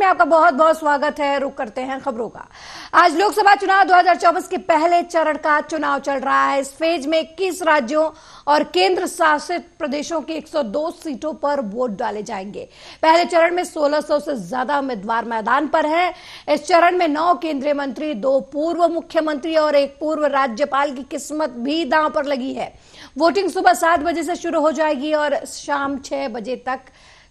आपका बहुत बहुत स्वागत है। रुक करते हैं खबरों का। आज लोकसभा चुनाव 2024 के पहले चरण का चुनाव चल रहा है। इस फेज में 21 राज्यों और केंद्र शासित प्रदेशों की 102 सीटों पर वोट डाले जाएंगे। पहले चरण में 1600 से ज्यादा उम्मीदवार मैदान पर हैं। इस चरण में 9 केंद्रीय मंत्री, 2 पूर्व मुख्यमंत्री और 1 पूर्व राज्यपाल की किस्मत भी दांव पर लगी है। वोटिंग सुबह 7 बजे से शुरू हो जाएगी और शाम 6 बजे तक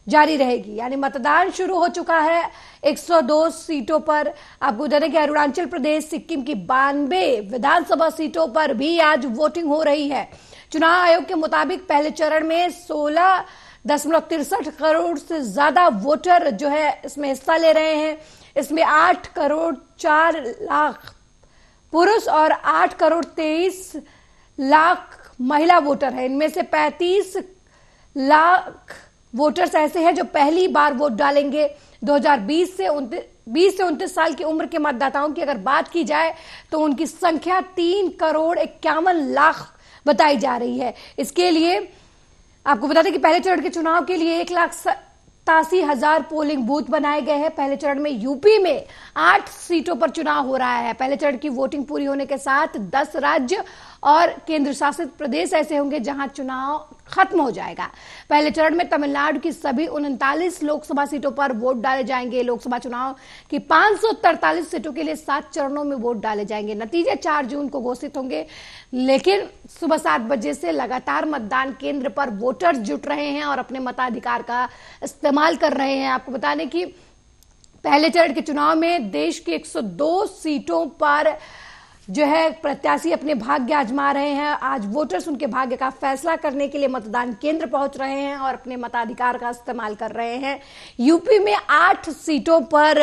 जारी रहेगी। यानी मतदान शुरू हो चुका है 102 सीटों पर। आपको बता दें कि अरुणाचल प्रदेश, सिक्किम की 92 विधानसभा सीटों पर भी आज वोटिंग हो रही है। चुनाव आयोग के मुताबिक पहले चरण में 16.63 करोड़ से ज्यादा वोटर जो है इसमें हिस्सा ले रहे हैं। इसमें 8 करोड़ 4 लाख पुरुष और 8 करोड़ 23 लाख महिला वोटर है। इनमें से 35 लाख वोटर्स ऐसे हैं जो पहली बार वोट डालेंगे। 2020 से 29 साल की उम्र के मतदाताओं की अगर बात की जाए तो उनकी संख्या 3 करोड़ 51 लाख बताई जा रही है। इसके लिए आपको बता दें कि पहले चरण के चुनाव के लिए 1,87,000 पोलिंग बूथ बनाए गए हैं। पहले चरण में यूपी में 8 सीटों पर चुनाव हो रहा है। पहले चरण की वोटिंग पूरी होने के साथ 10 राज्य और केंद्र शासित प्रदेश ऐसे होंगे जहां चुनाव खत्म हो जाएगा। पहले चरण में तमिलनाडु की सभी 39 लोकसभा सीटों पर वोट डाले जाएंगे। लोकसभा चुनाव की 543 सीटों के लिए 7 चरणों में वोट डाले जाएंगे। नतीजे 4 जून को घोषित होंगे, लेकिन सुबह 7 बजे से लगातार मतदान केंद्र पर वोटर्स जुट रहे हैं और अपने मताधिकार का इस्तेमाल कर रहे हैं। आपको बता दें कि पहले चरण के चुनाव में देश की 102 सीटों पर जो है प्रत्याशी अपने भाग्य आजमा रहे हैं। आज वोटर्स उनके भाग्य का फैसला करने के लिए मतदान केंद्र पहुंच रहे हैं और अपने मताधिकार का इस्तेमाल कर रहे हैं। यूपी में 8 सीटों पर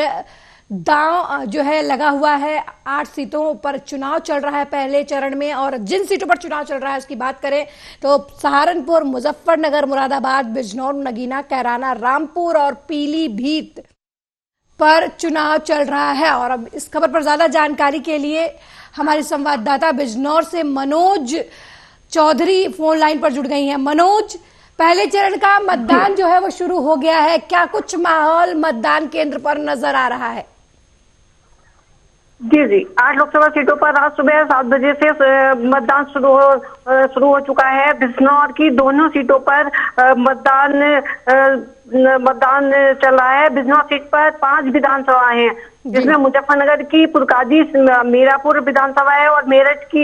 दांव जो है लगा हुआ है। 8 सीटों पर चुनाव चल रहा है पहले चरण में। और जिन सीटों पर चुनाव चल रहा है उसकी बात करें तो सहारनपुर, मुजफ्फरनगर, मुरादाबाद, बिजनौर, नगीना, कैराना, रामपुर और पीलीभीत पर चुनाव चल रहा है। और अब इस खबर पर ज्यादा जानकारी के लिए हमारे संवाददाता बिजनौर से मनोज चौधरी फोन लाइन पर जुड़ गई हैं। मनोज, पहले चरण का मतदान जो है वो शुरू हो गया है। क्या कुछ माहौल मतदान केंद्र पर नजर आ रहा है? जी 8 लोकसभा सीटों पर आज सुबह 7 बजे से मतदान शुरू हो चुका है। बिजनौर की दोनों सीटों पर मतदान चल रहा है। बिजनौर सीट पर 5 विधानसभाएं हैं, जिसमें मुजफ्फरनगर की पुरकादी मीरापुर विधानसभा है और मेरठ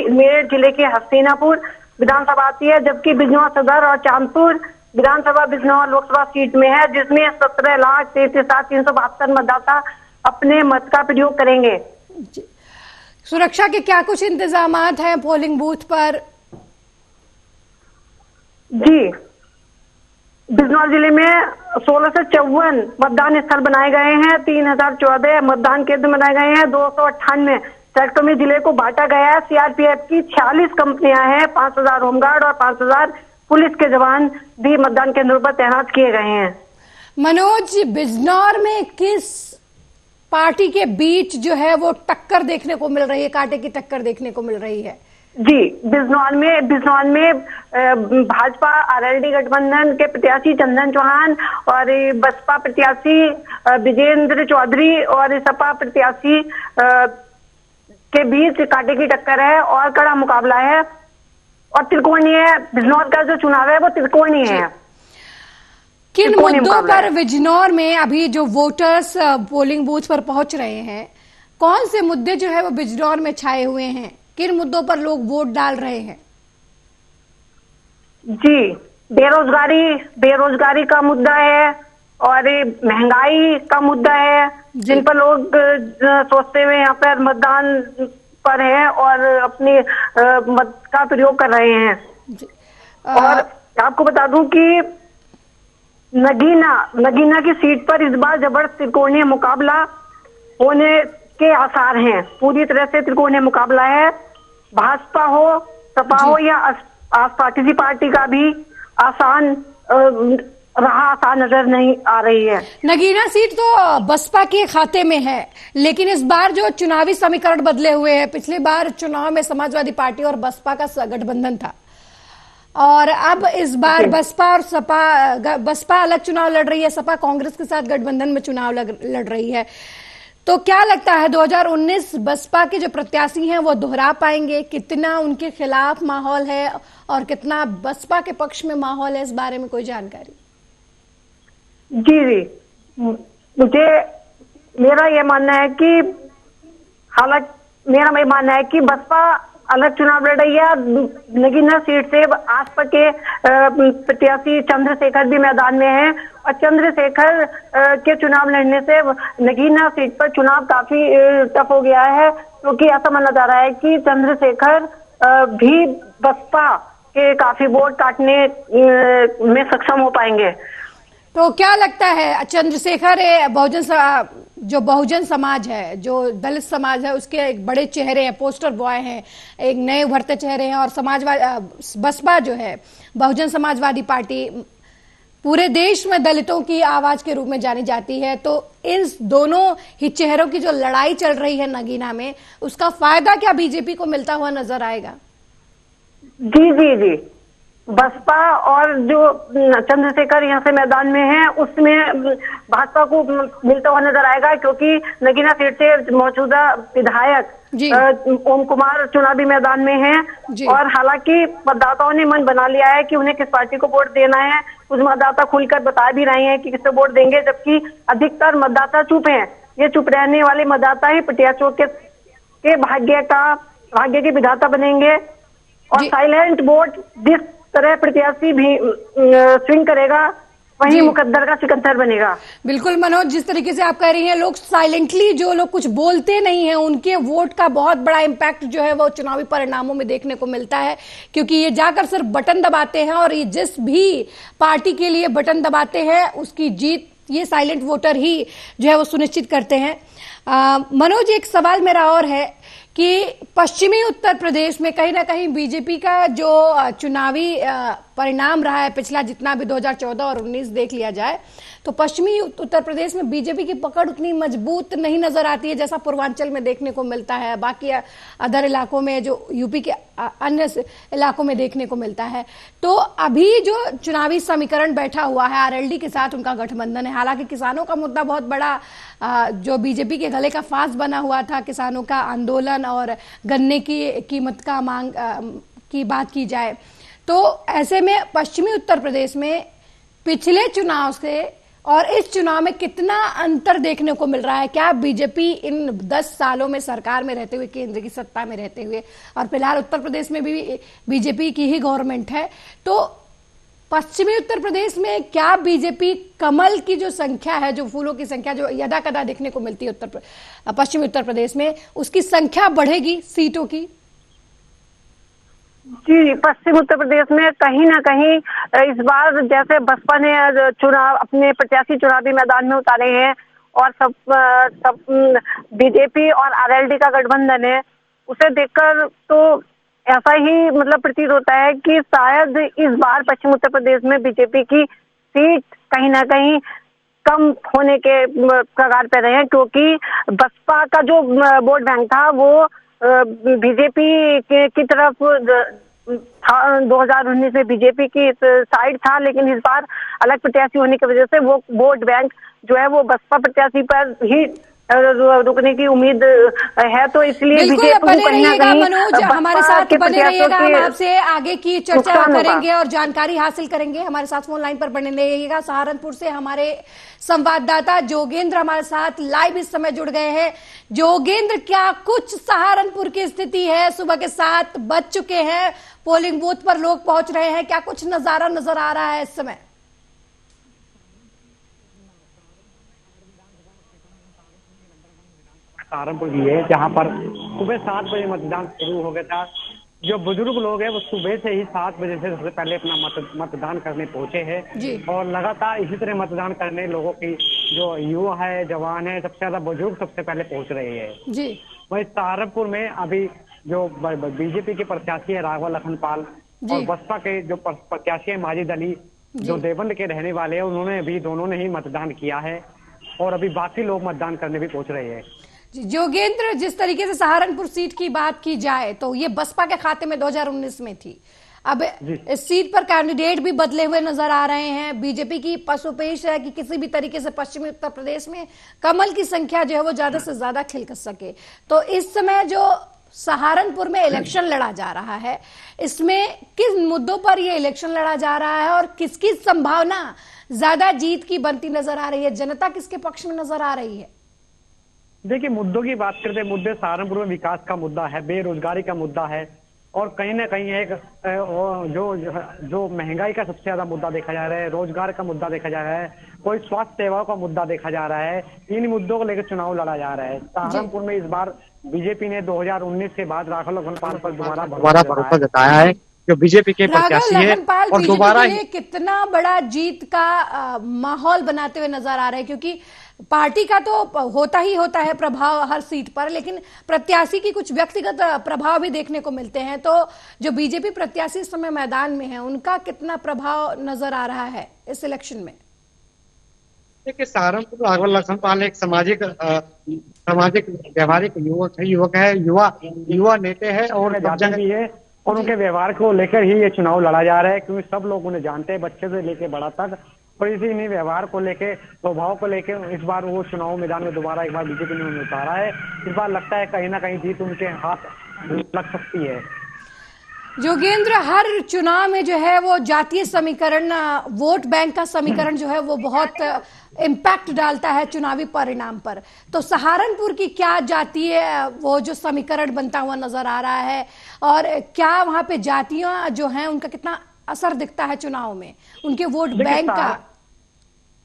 जिले के हसीनापुर विधानसभा आती है, जबकि बिजनौर सदर और चांदपुर विधानसभा बिजनौर लोकसभा सीट में है, जिसमें 17,33,372 मतदाता अपने मत का प्रयोग करेंगे। सुरक्षा के क्या कुछ इंतजाम हैं पोलिंग बूथ पर? जी, बिजनौर जिले में 1654 मतदान स्थल बनाए गए हैं, 3014 मतदान केंद्र बनाए गए हैं, 298 सेक्टर में जिले को बांटा गया है। सीआरपीएफ की 46 कंपनियां हैं, 5000 होमगार्ड और 5000 पुलिस के जवान भी मतदान केंद्रों पर तैनात किए गए हैं। मनोज, बिजनौर में किस पार्टी के बीच जो है वो टक्कर देखने को मिल रही है, कांटे की टक्कर देखने को मिल रही है? जी, बिजनौर में भाजपा आरएलडी गठबंधन के प्रत्याशी चंदन चौहान और बसपा प्रत्याशी विजेंद्र चौधरी और सपा प्रत्याशी के बीच कांटे की टक्कर है और कड़ा मुकाबला है और त्रिकोणीय बिजनौर का जो चुनाव है वो त्रिकोणीय है। किन मुद्दों पर बिजनौर में अभी जो वोटर्स पोलिंग बूथ पर पहुंच रहे हैं, कौन से मुद्दे जो है वो बिजनौर में छाए हुए हैं? किन मुद्दों पर लोग वोट डाल रहे हैं? जी, बेरोजगारी का मुद्दा है और महंगाई का मुद्दा है, जिन पर लोग सोचते हुए यहाँ पर मतदान पर हैं और अपने मत का प्रयोग कर रहे हैं। और आपको बता दूं कि नगीना की सीट पर इस बार जबरदस्त त्रिकोणीय मुकाबला होने के आसार हैं। पूरी तरह से त्रिकोणीय मुकाबला है। भाजपा हो, सपा हो या आसपा किसी पार्टी का भी आसान नजर नहीं आ रही है। नगीना सीट तो बसपा के खाते में है, लेकिन इस बार जो चुनावी समीकरण बदले हुए हैं, पिछली बार चुनाव में समाजवादी पार्टी और बसपा का गठबंधन था, और अब इस बार बसपा और बसपा अलग चुनाव लड़ रही है, सपा कांग्रेस के साथ गठबंधन में चुनाव लड़ रही है। तो क्या लगता है 2019 बसपा के जो प्रत्याशी हैं वो दोहरा पाएंगे? कितना उनके खिलाफ माहौल है और कितना बसपा के पक्ष में माहौल है, इस बारे में कोई जानकारी? जी मुझे मेरा ये मानना है कि बसपा अलग चुनाव लड़ रही है। नगीना सीट से आसपा के प्रत्याशी चंद्रशेखर भी मैदान में हैं और चंद्रशेखर के चुनाव लड़ने से नगीना सीट पर चुनाव काफी टफ हो गया है, क्योंकि ऐसा माना जा रहा है कि चंद्रशेखर भी बसपा के काफी वोट काटने में सक्षम हो पाएंगे। तो क्या लगता है चंद्रशेखर जो बहुजन समाज है, जो दलित समाज है, उसके एक बड़े चेहरे हैं, पोस्टर बॉय हैं, एक नए उभरते चेहरे हैं, और बसपा जो है बहुजन समाजवादी पार्टी पूरे देश में दलितों की आवाज के रूप में जानी जाती है। तो इन दोनों ही चेहरों की जो लड़ाई चल रही है नगीना में, उसका फायदा क्या बीजेपी को मिलता हुआ नजर आएगा? जी बसपा और जो चंद्रशेखर यहाँ से मैदान में है उसमें भाजपा को मिलता हुआ नजर आएगा, क्योंकि नगीना सीट से मौजूदा विधायक ओम कुमार चुनावी मैदान में हैं और हालांकि मतदाताओं ने मन बना लिया है कि उन्हें किस पार्टी को वोट देना है। कुछ मतदाता खुलकर बता भी रहे हैं कि किसे वोट देंगे, जबकि अधिकतर मतदाता चुप हैं। ये चुप रहने वाले मतदाता ही प्रत्याशियों के भाग्य के विधाता बनेंगे और साइलेंट वोट जिस तरह प्रत्याशी भी स्विंग करेगा वही मुकद्दर का सिकंदर बनेगा। बिल्कुल मनोज, जिस तरीके से आप कह रही हैं, लोग साइलेंटली, जो लोग कुछ बोलते नहीं हैं, उनके वोट का बहुत बड़ा इम्पैक्ट जो है वो चुनावी परिणामों में देखने को मिलता है, क्योंकि ये जाकर सिर्फ बटन दबाते हैं और ये जिस भी पार्टी के लिए बटन दबाते हैं उसकी जीत ये साइलेंट वोटर ही जो है वो सुनिश्चित करते हैं। मनोज, एक सवाल मेरा और है कि पश्चिमी उत्तर प्रदेश में कहीं ना कहीं बीजेपी का जो चुनावी परिणाम रहा है पिछला, जितना भी 2014 और 19 देख लिया जाए, तो पश्चिमी उत्तर प्रदेश में बीजेपी की पकड़ उतनी मजबूत नहीं नजर आती है जैसा पूर्वांचल में देखने को मिलता है, बाकी अदर इलाकों में, जो यूपी के अन्य इलाकों में देखने को मिलता है। तो अभी जो चुनावी समीकरण बैठा हुआ है आरएलडी के साथ, उनका गठबंधन है। हालांकि किसानों का मुद्दा बहुत बड़ा जो बीजेपी के गले का फांस बना हुआ था, किसानों का आंदोलन और गन्ने की कीमत का मांग की बात की जाए, तो ऐसे में पश्चिमी उत्तर प्रदेश में पिछले चुनाव से और इस चुनाव में कितना अंतर देखने को मिल रहा है? क्या बीजेपी इन 10 सालों में सरकार में रहते हुए, केंद्र की सत्ता में रहते हुए, और फिलहाल उत्तर प्रदेश में भी बीजेपी की ही गवर्नमेंट है, तो पश्चिमी उत्तर प्रदेश में क्या बीजेपी कमल की जो संख्या है, जो फूलों की संख्या जो यदा कदा देखने को मिलती है पश्चिमी उत्तर प्रदेश में, उसकी संख्या बढ़ेगी सीटों की? जी, पश्चिम उत्तर प्रदेश में कहीं ना कहीं इस बार जैसे बसपा ने अपने प्रत्याशी चुनावी मैदान में उतारे हैं और सब बीजेपी और आरएलडी का गठबंधन है, उसे देखकर तो ऐसा ही मतलब प्रतीत होता है कि शायद इस बार पश्चिम उत्तर प्रदेश में बीजेपी की सीट कहीं ना कहीं कम होने के कगार पर रहे हैं, क्योंकि बसपा का जो वोट बैंक था वो बीजेपी की तरफ 2019 में बीजेपी की साइड था, लेकिन इस बार अलग प्रत्याशी होने की वजह से वो वोट बैंक जो है वो बसपा प्रत्याशी पर ही रुकने की उम्मीद है। तो इसलिए बिल्कुल बने रहिएगा मनोज, हमारे साथ बने रहिएगा, हम आपसे आगे की चर्चा करेंगे और जानकारी हासिल करेंगे। हमारे साथ फोन लाइन पर बने रहिएगा। सहारनपुर से हमारे संवाददाता जोगेंद्र हमारे साथ लाइव इस समय जुड़ गए हैं। जोगेंद्र, क्या कुछ सहारनपुर की स्थिति है? सुबह के 7 बज चुके हैं, पोलिंग बूथ पर लोग पहुंच रहे हैं, क्या कुछ नजारा नजर आ रहा है इस समय? सहारनपुर की है, जहां पर सुबह 7 बजे मतदान शुरू हो गया था। जो बुजुर्ग लोग हैं वो सुबह से ही 7 बजे से सबसे पहले अपना मतदान करने पहुंचे हैं और लगातार इसी तरह मतदान करने लोगों की जो युवा है, जवान है, सबसे ज्यादा बुजुर्ग सबसे पहले पहुंच रहे हैं जी। वही सहारनपुर में अभी जो बीजेपी के प्रत्याशी है राघव लखनपाल और बसपा के जो प्रत्याशी है माजिद अली, जो देवबंद के रहने वाले हैं, उन्होंने अभी दोनों ने ही मतदान किया है और अभी बाकी लोग मतदान करने भी पहुंच रहे हैं। जोगेंद्र, जिस तरीके से सहारनपुर सीट की बात की जाए तो ये बसपा के खाते में 2019 में थी, अब इस सीट पर कैंडिडेट भी बदले हुए नजर आ रहे हैं। बीजेपी की पसोपेश है कि किसी भी तरीके से पश्चिमी उत्तर प्रदेश में कमल की संख्या जो है वो ज्यादा से ज्यादा खिल सके। तो इस समय जो सहारनपुर में इलेक्शन लड़ा जा रहा है, इसमें किस मुद्दों पर यह इलेक्शन लड़ा जा रहा है और किसकी संभावना ज्यादा जीत की बनती नजर आ रही है? जनता किसके पक्ष में नजर आ रही है? देखिए, मुद्दों की बात करते हैं, मुद्दे सहारनपुर में विकास का मुद्दा है, बेरोजगारी का मुद्दा है और कहीं ना कहीं एक जो महंगाई का सबसे ज्यादा मुद्दा देखा जा रहा है, रोजगार का मुद्दा देखा जा रहा है, कोई स्वास्थ्य सेवाओं का मुद्दा देखा जा रहा है। इन मुद्दों को लेकर चुनाव लड़ा जा रहा है। सहारनपुर में इस बार बीजेपी ने 2019 के बाद राघव लखनपाल पर दोबारा भरोसा जताया है, जो बीजेपी के प्रत्याशी है और दोबारा कितना बड़ा जीत का माहौल बनाते हुए नजर आ रहे हैं, क्योंकि पार्टी का तो होता ही होता है प्रभाव हर सीट पर, लेकिन प्रत्याशी की कुछ व्यक्तिगत प्रभाव भी देखने को मिलते हैं। तो जो बीजेपी प्रत्याशी इस समय मैदान में है, उनका कितना प्रभाव नजर आ रहा है इस इलेक्शन में? देखिए, सहारनपुर राघव लखनपाल एक सामाजिक व्यवहारिक युवक है, युवा नेता है और भी है और उनके व्यवहार को लेकर ही ये चुनाव लड़ा जा रहा है, क्योंकि सब लोग उन्हें जानते हैं, बच्चे से लेकर बड़ा तक। और इसी व्यवहार को लेके, स्वभाव को लेके इस बार वो चुनाव मैदान में दोबारा एक बार बीजेपी ने उन्हें उतारा है। इस बार लगता है कहीं ना कहीं जीत उनके हाथ लग सकती है। जोगेंद्र, हर चुनाव में जो है वो जातीय समीकरण, वोट बैंक का समीकरण जो है वो बहुत इम्पैक्ट डालता है चुनावी परिणाम पर। तो सहारनपुर की क्या जातीय वो जो समीकरण बनता हुआ नजर आ रहा है और क्या वहां पे जातियां जो हैं उनका कितना असर दिखता है चुनाव में, उनके वोट बैंक का?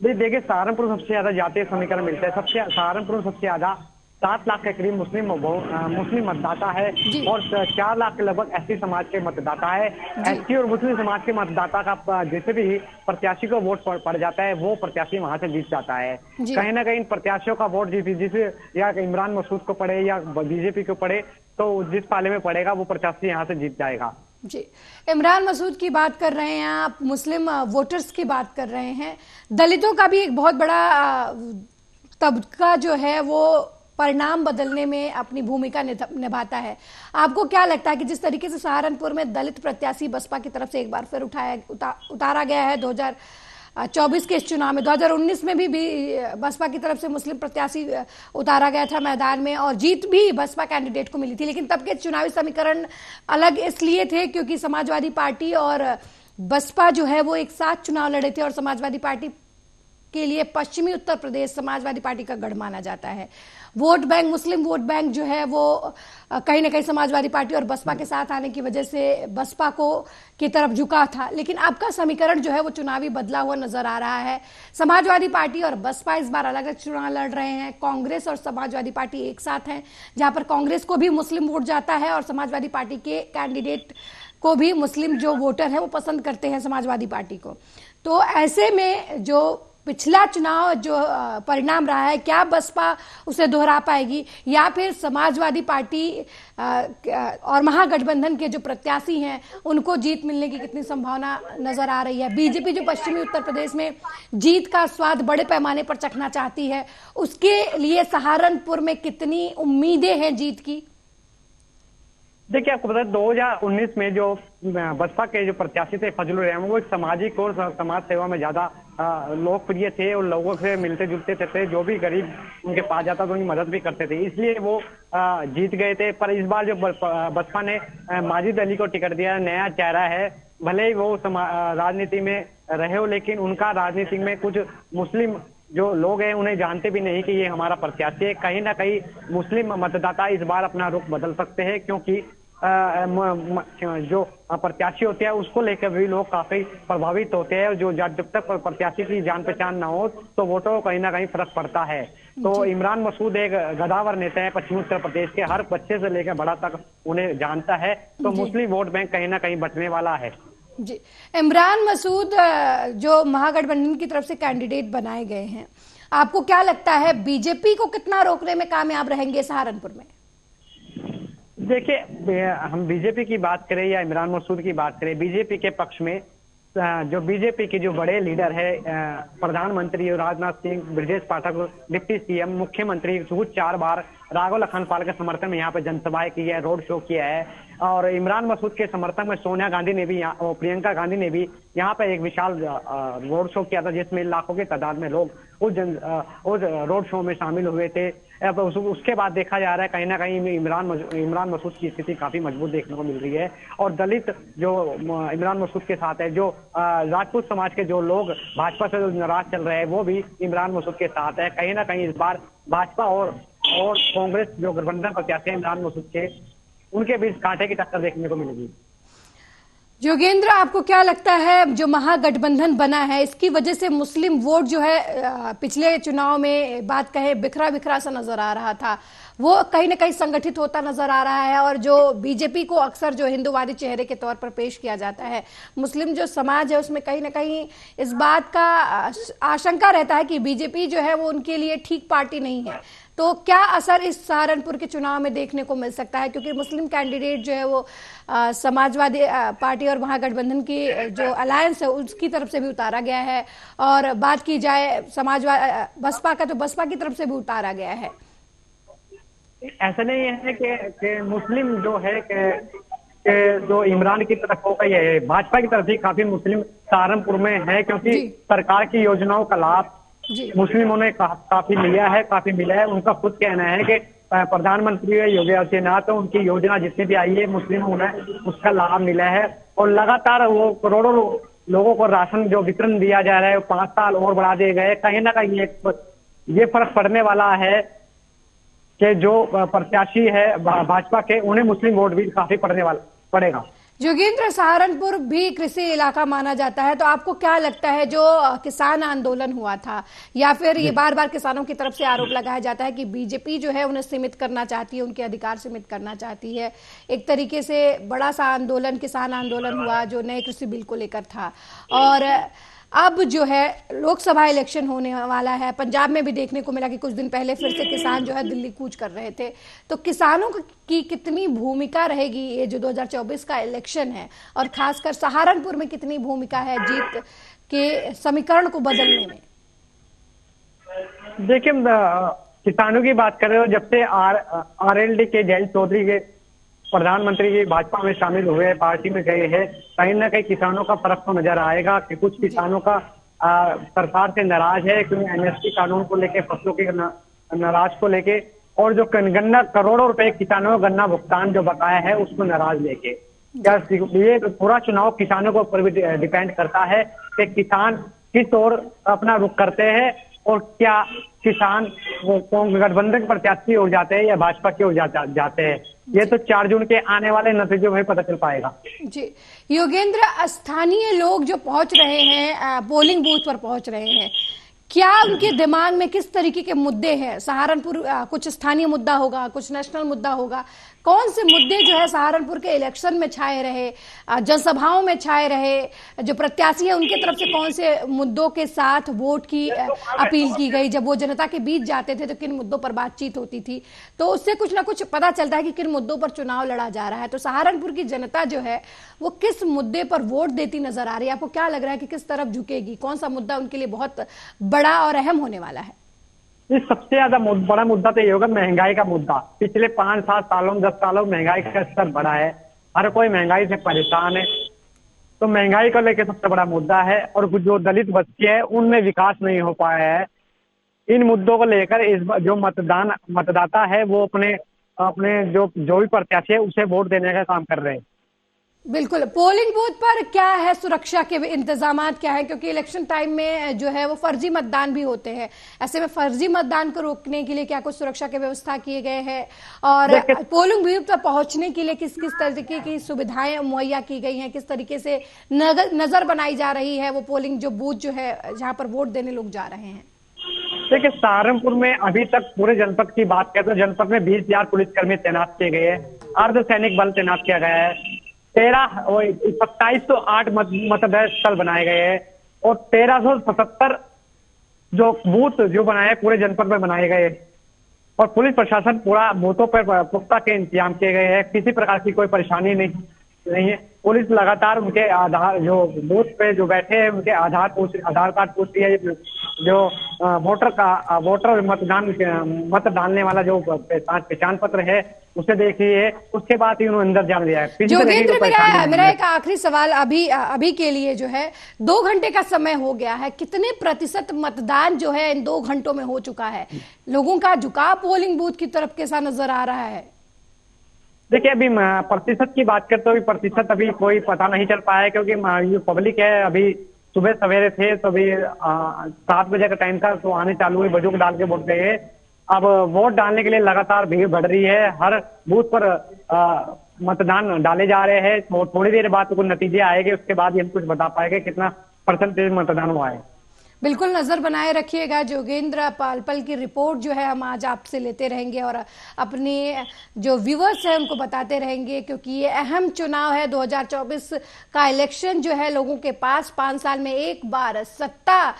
देखिए, सहारनपुर सबसे ज्यादा जातीय समीकरण मिलता है। सहारनपुर सबसे ज्यादा 7 लाख के करीब मुस्लिम मतदाता है और 4 लाख के लगभग एससी समाज के मतदाता है। एससी और मुस्लिम समाज के मतदाता का जैसे भी प्रत्याशी को वोट पड़ जाता है, वो प्रत्याशी वहां से जीत जाता है। कहीं ना कहीं प्रत्याशियों का वोट जिसे या इमरान मसूद को पड़े या बीजेपी को पड़े, तो जिस पाले में पड़ेगा वो प्रत्याशी यहाँ से जीत जाएगा। जी, इमरान मसूद की बात कर रहे हैं आप, मुस्लिम वोटर्स की बात कर रहे हैं, दलितों का भी एक बहुत बड़ा तबका जो है वो परिणाम बदलने में अपनी भूमिका निभाता है। आपको क्या लगता है कि जिस तरीके से सहारनपुर में दलित प्रत्याशी बसपा की तरफ से एक बार फिर उतारा गया है 2024 के इस चुनाव में, 2019 में भी बसपा की तरफ से मुस्लिम प्रत्याशी उतारा गया था मैदान में और जीत भी बसपा कैंडिडेट को मिली थी, लेकिन तब के चुनावी समीकरण अलग इसलिए थे क्योंकि समाजवादी पार्टी और बसपा जो है वो एक साथ चुनाव लड़े थे और समाजवादी पार्टी के लिए पश्चिमी उत्तर प्रदेश समाजवादी पार्टी का गढ़ माना जाता है। वोट बैंक, मुस्लिम वोट बैंक जो है वो कहीं ना कहीं समाजवादी पार्टी और बसपा के साथ आने की वजह से बसपा को की तरफ झुका था, लेकिन अब का समीकरण जो है वो चुनावी बदला हुआ नजर आ रहा है। समाजवादी पार्टी और बसपा इस बार अलग अलग चुनाव लड़ रहे हैं, कांग्रेस और समाजवादी पार्टी एक साथ हैं, जहां पर कांग्रेस को भी मुस्लिम वोट जाता है और समाजवादी पार्टी के कैंडिडेट को भी मुस्लिम जो वोटर है वो पसंद करते हैं समाजवादी पार्टी को। तो ऐसे में जो पिछला चुनाव जो परिणाम रहा है, क्या बसपा उसे दोहरा पाएगी या फिर समाजवादी पार्टी और महागठबंधन के जो प्रत्याशी हैं उनको जीत मिलने की कितनी संभावना नजर आ रही है? बीजेपी जो पश्चिमी उत्तर प्रदेश में जीत का स्वाद बड़े पैमाने पर चखना चाहती है, उसके लिए सहारनपुर में कितनी उम्मीदें हैं जीत की? देखिए, आपको पता है 2019 में जो बसपा के जो प्रत्याशी थे फजलुर रहमान, वो सामाजिक और समाज सेवा में ज्यादा लोकप्रिय थे और लोगों से मिलते जुलते थे। जो भी गरीब उनके पास जाता तो उनकी मदद भी करते थे, इसलिए वो जीत गए थे। पर इस बार जो बसपा ने माजिद अली को टिकट दिया, नया चेहरा है, भले ही वो राजनीति में रहे हो, लेकिन उनका राजनीति में कुछ मुस्लिम जो लोग हैं उन्हें जानते भी नहीं कि ये हमारा प्रत्याशी है। कहीं ना कहीं मुस्लिम मतदाता इस बार अपना रुख बदल सकते हैं, क्योंकि जो प्रत्याशी होते हैं उसको लेकर भी लोग काफी प्रभावित होते हैं। जो जब तक प्रत्याशी की जान पहचान ना हो तो वोटों को कहीं ना कहीं फर्क पड़ता है। तो इमरान मसूद एक गदावर नेता है पश्चिमी उत्तर प्रदेश के, हर बच्चे से लेकर बड़ा तक उन्हें जानता है, तो मुस्लिम वोट बैंक कहीं ना कहीं बचने वाला है। जी, इमरान मसूद जो महागठबंधन की तरफ से कैंडिडेट बनाए गए हैं, आपको क्या लगता है बीजेपी को कितना रोकने में कामयाब रहेंगे सहारनपुर में? देखिए, हम बीजेपी की बात करें या इमरान मसूद की बात करें, बीजेपी के पक्ष में जो बीजेपी के जो बड़े लीडर है, प्रधानमंत्री राजनाथ सिंह, ब्रजेश पाठक डिप्टी सीएम, मुख्यमंत्री, 4 बार राघव लखनपाल के समर्थन में यहाँ पे जनसभाएं की है, रोड शो किया है। और इमरान मसूद के समर्थक में सोनिया गांधी ने भी और प्रियंका गांधी ने भी यहाँ पे एक विशाल रोड शो किया था, जिसमें लाखों की तादाद में लोग उस रोड शो में शामिल हुए थे। अब उसके बाद देखा जा रहा है कहीं ना कहीं इमरान मसूद की स्थिति काफी मजबूत देखने को मिल रही है, और दलित जो इमरान मसूद के साथ है, जो राजपूत समाज के जो लोग भाजपा से नाराज चल रहे हैं, वो भी इमरान मसूद के साथ है। कहीं ना कहीं इस बार भाजपा और कांग्रेस जो गठबंधन प्रत्याशी है इमरान मसूद के, उनके बीच कांटे की टक्कर देखने को मिलेगी। योगेंद्र, आपको क्या लगता है जो महागठबंधन बना है इसकी वजह से मुस्लिम वोट जो है पिछले चुनाव में बात कहे बिखरा बिखरा सा नजर आ रहा था, वो कहीं ना कहीं संगठित होता नजर आ रहा है, और जो बीजेपी को अक्सर जो हिंदूवादी चेहरे के तौर पर पेश किया जाता है, मुस्लिम जो समाज है उसमें कहीं ना कहीं इस बात का आशंका रहता है कि बीजेपी जो है वो उनके लिए ठीक पार्टी नहीं है। तो क्या असर इस सहारनपुर के चुनाव में देखने को मिल सकता है, क्योंकि मुस्लिम कैंडिडेट जो है वो समाजवादी पार्टी और महागठबंधन की जो अलायंस है उसकी तरफ से भी उतारा गया है, और बात की जाए बसपा का तो बसपा की तरफ से भी उतारा गया है। ऐसा नहीं है कि मुस्लिम जो है कि जो इमरान की तरफ हो गई है, भाजपा की तरफ भी काफी मुस्लिम सहारनपुर में है, क्योंकि सरकार की योजनाओं का लाभ मुस्लिमों ने काफी लिया है, काफी मिला है। उनका खुद कहना है कि प्रधानमंत्री योगी आदित्यनाथ, उनकी योजना जितनी भी आई है मुस्लिमों ने उसका लाभ मिला है, और लगातार वो करोड़ों लोगों को राशन जो वितरण दिया जा रहा है 5 साल और बढ़ा दिए गए। कहीं ना कहीं ये फर्क पड़ने वाला है कि जो प्रत्याशी है भाजपा के, उन्हें मुस्लिम वोट भी काफी पड़ेगा। जोगेंद्र, सहारनपुर भी कृषि इलाका माना जाता है, तो आपको क्या लगता है जो किसान आंदोलन हुआ था, या फिर ये बार बार किसानों की तरफ से आरोप लगाया जाता है कि बीजेपी जो है उन्हें सीमित करना चाहती है, उनके अधिकार सीमित करना चाहती है, एक तरीके से बड़ा सा आंदोलन किसान आंदोलन हुआ जो नए कृषि बिल को लेकर था, और अब जो है लोकसभा इलेक्शन होने वाला है, पंजाब में भी देखने को मिला कि कुछ दिन पहले फिर से किसान जो है दिल्ली कूच कर रहे थे, तो किसानों की कितनी भूमिका रहेगी ये जो 2024 का इलेक्शन है, और खासकर सहारनपुर में कितनी भूमिका है जीत के समीकरण को बदलने में? देखिए, किसानों की बात करें तो जब से आरएलडी के जयंत चौधरी के प्रधानमंत्री की भाजपा में शामिल हुए, पार्टी में गए हैं, कहीं ना कहीं किसानों का फर्क तो नजर आएगा कि कुछ किसानों का सरकार से नाराज है, क्योंकि एमएसपी कानून को लेके, फसलों के नाराज को लेके, और जो गन्ना करोड़ों रुपए किसानों का गन्ना भुगतान जो बकाया है उसको नाराज लेके। ये पूरा चुनाव किसानों के ऊपर भी डिपेंड करता है कि किसान किस ओर अपना रुख करते हैं, और क्या किसान गठबंधन प्रत्याशी हो जाते हैं या भाजपा की ओर जाते हैं। ये तो 4 जून के आने वाले नतीजों में पता चल पाएगा। जी योगेंद्र, स्थानीय लोग जो पहुंच रहे हैं, पोलिंग बूथ पर पहुंच रहे हैं, क्या उनके दिमाग में किस तरीके के मुद्दे हैं? सहारनपुर कुछ स्थानीय मुद्दा होगा, कुछ नेशनल मुद्दा होगा, कौन से मुद्दे जो है सहारनपुर के इलेक्शन में छाए रहे, जनसभाओं में छाए रहे, जो प्रत्याशी है उनके तरफ से कौन से मुद्दों के साथ वोट की अपील की गई, जब वो जनता के बीच जाते थे तो किन मुद्दों पर बातचीत होती थी, तो उससे कुछ ना कुछ पता चलता है कि किन मुद्दों पर चुनाव लड़ा जा रहा है। तो सहारनपुर की जनता जो है वो किस मुद्दे पर वोट देती नजर आ रही है? आपको क्या लग रहा है कि किस तरफ झुकेगी, कौन सा मुद्दा उनके लिए बहुत बड़ा और अहम होने वाला है? ये सबसे ज्यादा बड़ा मुद्दा तो ये होगा महंगाई का मुद्दा। पिछले 5-7 सालों 10 सालों महंगाई का स्तर बढ़ा है, हर कोई महंगाई से परेशान है, तो महंगाई को लेकर सबसे बड़ा मुद्दा है। और जो दलित बच्चे हैं उनमें विकास नहीं हो पाया है। इन मुद्दों को लेकर इस जो मतदाता है वो अपने जो भी प्रत्याशी है उसे वोट देने का काम कर रहे हैं। बिल्कुल, पोलिंग बूथ पर क्या है, सुरक्षा के इंतजामात क्या है, क्योंकि इलेक्शन टाइम में जो है वो फर्जी मतदान भी होते हैं, ऐसे में फर्जी मतदान को रोकने के लिए क्या कुछ सुरक्षा की व्यवस्था किए गए हैं, और पोलिंग बूथ पर पहुंचने के लिए किस किस तरीके की सुविधाएं मुहैया की गई हैं, किस तरीके से नजर बनाई जा रही है वो पोलिंग जो बूथ जो है जहां पर वोट देने लोग जा रहे हैं? देखिए, सहारनपुर में अभी तक पूरे जनपद की बात करें तो जनपद में 20,000 पुलिसकर्मी तैनात किए गए हैं, अर्धसैनिक बल तैनात किया गया है, 2708 मतदान स्थल बनाए गए हैं, और 1377 जो बूथ जो बनाए पूरे जनपद में बनाए गए, और पुलिस प्रशासन पूरा बूथों पर पुख्ता के इंतजाम किए गए हैं। किसी प्रकार की कोई परेशानी नहीं रही है। पुलिस लगातार उनके आधार, जो बूथ पे जो बैठे हैं उनके आधार कार्ड पूछ रही है, जो वोटर मत डालने वाला जो पहचान पत्र है उसे देखिए, उसके बाद ही उन्होंने अंदर जाने दिया है। योगेंद्र, मेरा एक आखिरी सवाल अभी के लिए जो है, 2 घंटे का समय हो गया है, कितने प्रतिशत मतदान जो है इन 2 घंटों में हो चुका है? लोगों का झुकाव पोलिंग बूथ की तरफ कैसा नजर आ रहा है? देखिए, अभी प्रतिशत की बात करते हुए प्रतिशत अभी कोई पता नहीं चल पाया है, क्योंकि ये पब्लिक है। अभी सुबह सवेरे थे तो अभी 7 बजे का टाइम था, तो आने चालू हुए, बजूक डाल के वोट गए। अब वोट डालने के लिए लगातार भीड़ बढ़ रही है, हर बूथ पर मतदान डाले जा रहे हैं। तो थोड़ी देर बाद कुछ नतीजे आएंगे, उसके बाद ही हम कुछ बता पाएंगे कितना परसेंटेज मतदान हुआ है। बिल्कुल नजर बनाए रखिएगा। जोगेंद्र पल की रिपोर्ट जो है हम आज आपसे लेते रहेंगे और अपने जो व्यूअर्स हैं उनको बताते रहेंगे, क्योंकि ये अहम चुनाव है। 2024 का इलेक्शन जो है, लोगों के पास 5 साल में एक बार सत्ता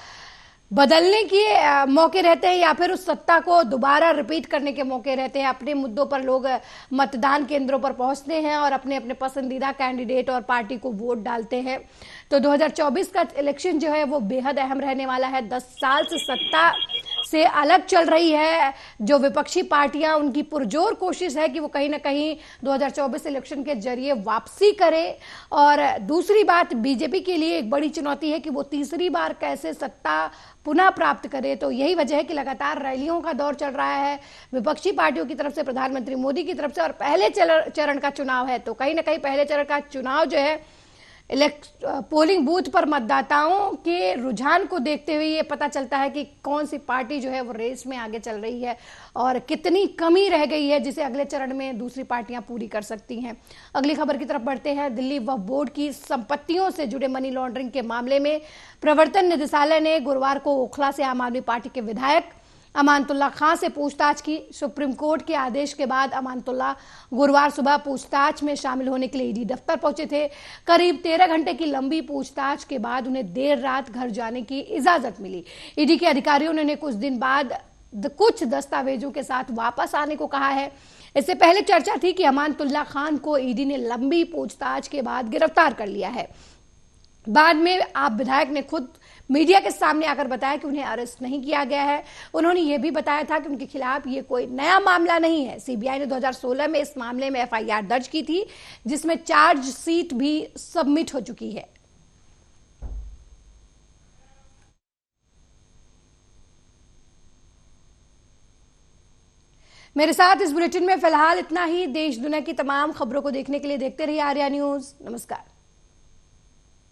बदलने के मौके रहते हैं या फिर उस सत्ता को दोबारा रिपीट करने के मौके रहते हैं। अपने मुद्दों पर लोग मतदान केंद्रों पर पहुंचते हैं और अपने अपने पसंदीदा कैंडिडेट और पार्टी को वोट डालते हैं। तो 2024 का इलेक्शन जो है वो बेहद अहम रहने वाला है। 10 साल से सत्ता से अलग चल रही है जो विपक्षी पार्टियां, उनकी पुरजोर कोशिश है कि वो कहीं ना कहीं 2024 इलेक्शन के जरिए वापसी करे। और दूसरी बात, बीजेपी के लिए एक बड़ी चुनौती है कि वो तीसरी बार कैसे सत्ता पुनः प्राप्त करे। तो यही वजह है कि लगातार रैलियों का दौर चल रहा है विपक्षी पार्टियों की तरफ से, प्रधानमंत्री मोदी की तरफ से। और पहले चरण का चुनाव है, तो कहीं ना कहीं पहले चरण का चुनाव जो है, पोलिंग बूथ पर मतदाताओं के रुझान को देखते हुए ये पता चलता है कि कौन सी पार्टी जो है वो रेस में आगे चल रही है और कितनी कमी रह गई है जिसे अगले चरण में दूसरी पार्टियां पूरी कर सकती हैं। अगली खबर की तरफ बढ़ते हैं। दिल्ली वक्फ बोर्ड की संपत्तियों से जुड़े मनी लॉन्ड्रिंग के मामले में प्रवर्तन निदेशालय ने गुरुवार को ओखला से आम आदमी पार्टी के विधायक अमानतुल्लाह खान से पूछताछ की। सुप्रीम कोर्ट के आदेश के बाद अमानतुल्लाह गुरुवार सुबह पूछताछ में शामिल होने के लिए ईडी दफ्तर पहुंचे थे। करीब 13 घंटे की लंबी पूछताछ के बाद उन्हें देर रात घर जाने की इजाजत मिली। ईडी के अधिकारियों ने कुछ दिन बाद कुछ दस्तावेजों के साथ वापस आने को कहा है। इससे पहले चर्चा थी कि अमानतुल्लाह खान को ईडी ने लंबी पूछताछ के बाद गिरफ्तार कर लिया है। बाद में आप विधायक ने खुद मीडिया के सामने आकर बताया कि उन्हें अरेस्ट नहीं किया गया है। उन्होंने यह भी बताया था कि उनके खिलाफ ये कोई नया मामला नहीं है। सीबीआई ने 2016 में इस मामले में एफआईआर दर्ज की थी, जिसमें चार्जशीट भी सबमिट हो चुकी है। मेरे साथ इस बुलेटिन में फिलहाल इतना ही। देश दुनिया की तमाम खबरों को देखने के लिए देखते रहिए आर्या न्यूज। नमस्कार।